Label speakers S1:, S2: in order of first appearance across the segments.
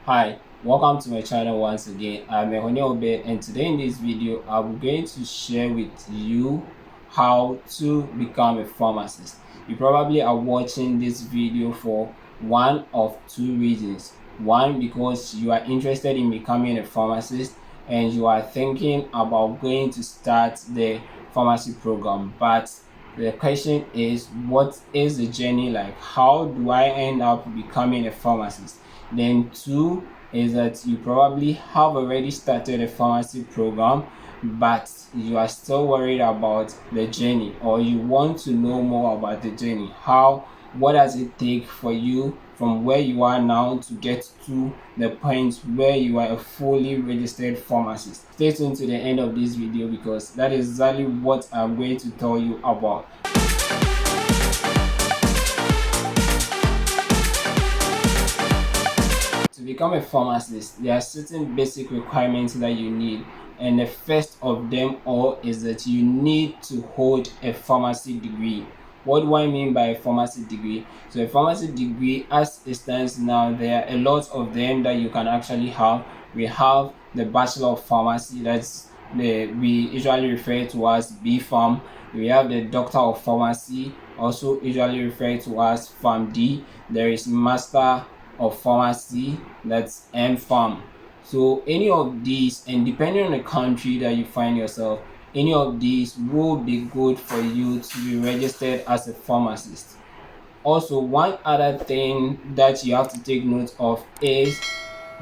S1: Hi, welcome to my channel once again. I'm Ehoneah Obed, and today in this video I'm going to share with you how to become a pharmacist. You probably are watching this video for one of two reasons. One, because you are interested in becoming a pharmacist and you are thinking about going to start the pharmacy program, but the question is, what is the journey like? How do I end up becoming a pharmacist? Then two is that you probably have already started a pharmacy program, but you are still worried about the journey, or you want to know more about the journey. What does it take for you from where you are now to get to the point where you are a fully registered pharmacist? Stay tuned to the end of this video because that is exactly what I'm going to tell you about. To become a pharmacist, there are certain basic requirements that you need, and the first of them all is that you need to hold a pharmacy degree. What do I mean by a pharmacy degree? So a pharmacy degree, as it stands now, there are a lot of them that you can actually have. We have the Bachelor of Pharmacy, that's we usually refer to as BPharm. We have the Doctor of Pharmacy, also usually referred to as PharmD. There is Master of Pharmacy, that's MPharm. So any of these, and depending on the country that you find yourself, any of these will be good for you to be registered as a pharmacist. Also, one other thing that you have to take note of is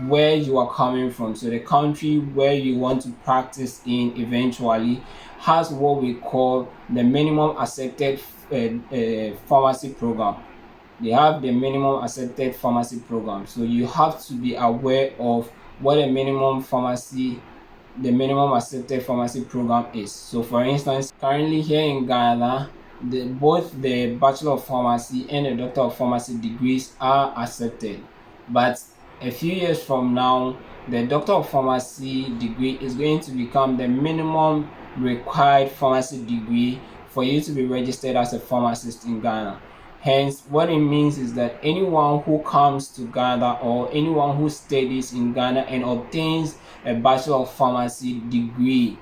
S1: where you are coming from. So the country where you want to practice in eventually has what we call the minimum accepted pharmacy program. They have the minimum accepted pharmacy program. So you have to be aware of what the minimum accepted pharmacy program is. So for instance, currently here in Ghana, both the Bachelor of Pharmacy and the Doctor of Pharmacy degrees are accepted. But a few years from now, the Doctor of Pharmacy degree is going to become the minimum required pharmacy degree for you to be registered as a pharmacist in Ghana. Hence, what it means is that anyone who comes to Ghana or anyone who studies in Ghana and obtains a Bachelor of Pharmacy degree,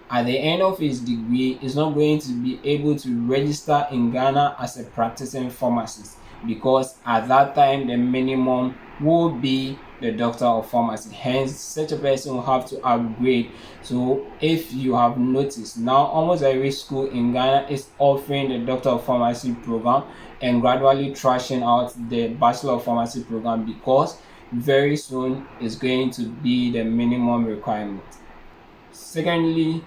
S1: at the end of his degree is not going to be able to register in Ghana as a practicing pharmacist, because at that time the minimum will be the Doctor of Pharmacy. Hence, such a person will have to upgrade. So if you have noticed, now almost every school in Ghana is offering the Doctor of Pharmacy program and gradually trashing out the Bachelor of Pharmacy program, because very soon is going to be the minimum requirement. Secondly,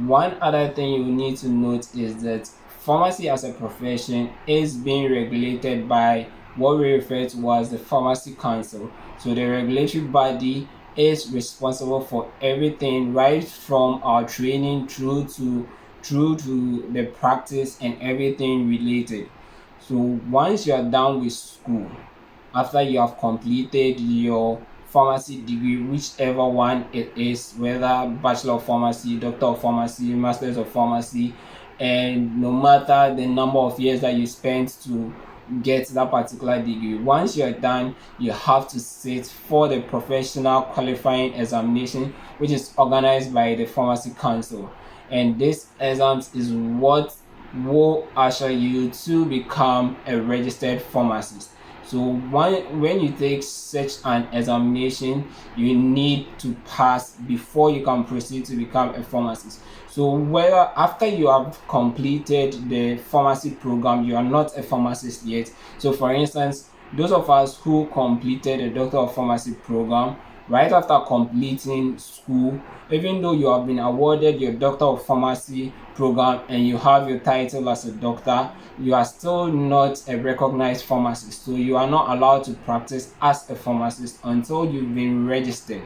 S1: one other thing you need to note is that pharmacy as a profession is being regulated by what we refer to as the Pharmacy Council. So the regulatory body is responsible for everything, right from our training through to the practice and everything related. So once you are done with school, after you have completed your pharmacy degree, whichever one it is, whether Bachelor of Pharmacy, Doctor of Pharmacy, Masters of Pharmacy, and no matter the number of years that you spent to get that particular degree, once you're done, you have to sit for the professional qualifying examination, which is organized by the Pharmacy Council. And this exam is what will usher you to become a registered pharmacist. So when you take such an examination, you need to pass before you can proceed to become a pharmacist. So whether after you have completed the pharmacy program, you are not a pharmacist yet. So for instance, those of us who completed the Doctor of Pharmacy program, right after completing school, even though you have been awarded your Doctor of Pharmacy program and you have your title as a doctor, you are still not a recognized pharmacist. So you are not allowed to practice as a pharmacist until you've been registered.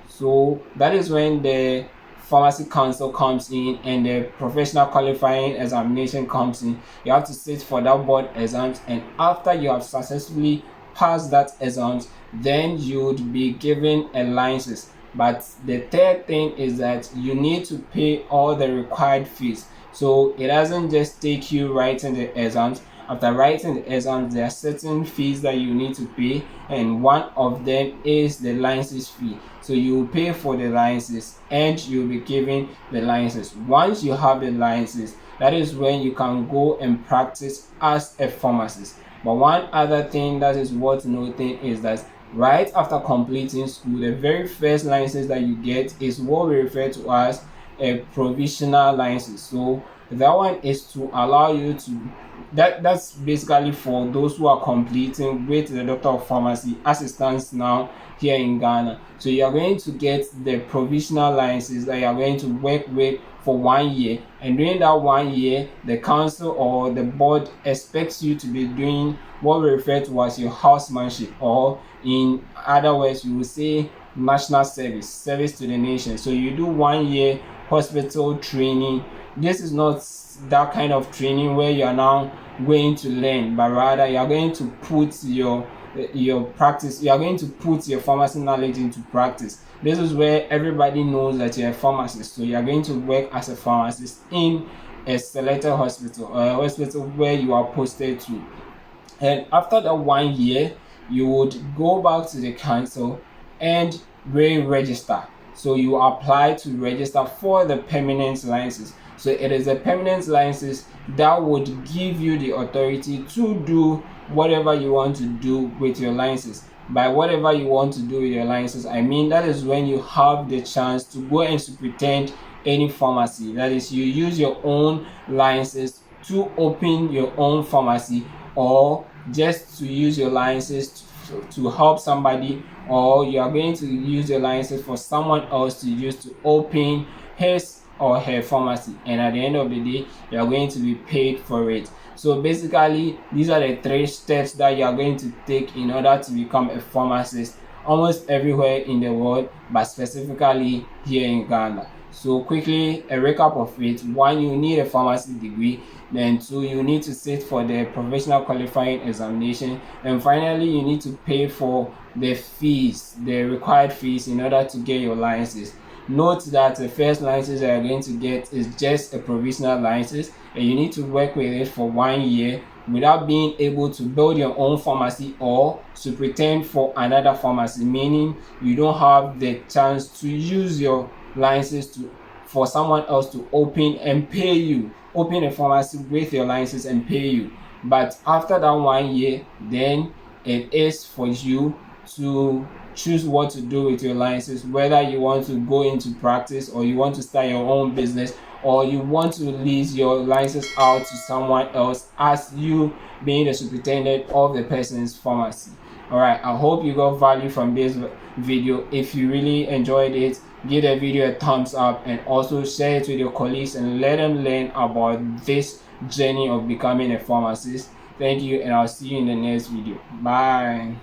S1: So that is when the Pharmacy Council comes in and the professional qualifying examination comes in. You have to sit for that board exams, and after you have successfully passed that exams, then you would be given a license. But the third thing is that you need to pay all the required fees. So it doesn't just take you writing the exams, After writing the exams, there are certain fees that you need to pay, and one of them is the license fee. So you will pay for the license and you'll be given the license. Once you have the license, that is when you can go and practice as a pharmacist. But one other thing that is worth noting is that right after completing school, the very first license that you get is what we refer to as a provisional license. So that one is to allow you to that's basically for those who are completing with the Doctor of Pharmacy as it stands now here in Ghana. So you are going to get the provisional license that you are going to work with for 1 year, and during that 1 year the council or the board expects you to be doing what we refer to as your housemanship, or in other words you will say national service to the nation. So you do 1 year hospital training. This is not that kind of training where you are now going to learn, but rather you are going to put your practice, you are going to put your pharmacy knowledge into practice. This is where everybody knows that you're a pharmacist. So you are going to work as a pharmacist in a selected hospital, or a hospital where you are posted to. And after that 1 year, you would go back to the council and re-register. So you apply to register for the permanent license. So it is a permanent license that would give you the authority to do whatever you want to do with your license. By whatever you want to do with your license, I mean that is when you have the chance to go and superintend any pharmacy. That is, you use your own license to open your own pharmacy, or just to use your license to help somebody, or you are going to use your license for someone else to use to open his or her pharmacy, and at the end of the day you are going to be paid for it. So basically these are the 3 steps that you are going to take in order to become a pharmacist almost everywhere in the world, but specifically here in Ghana. So quickly, a recap of it: 1, you need a pharmacy degree. Then 2, you need to sit for the professional qualifying examination. And finally, you need to pay for the fees, the required fees, in order to get your license. Note that the first license that you're going to get is just a provisional license, and you need to work with it for 1 year without being able to build your own pharmacy or to pretend for another pharmacy, meaning you don't have the chance to use your license to for someone else to open and pay you, open a pharmacy with your license and pay you. But after that 1 year, then it is for you to choose what to do with your license, whether you want to go into practice, or you want to start your own business, or you want to lease your license out to someone else as you being the superintendent of the person's pharmacy. All right, I hope you got value from this video. If you really enjoyed it, give the video a thumbs up, and also share it with your colleagues and let them learn about this journey of becoming a pharmacist. Thank you, and I'll see you in the next video. Bye.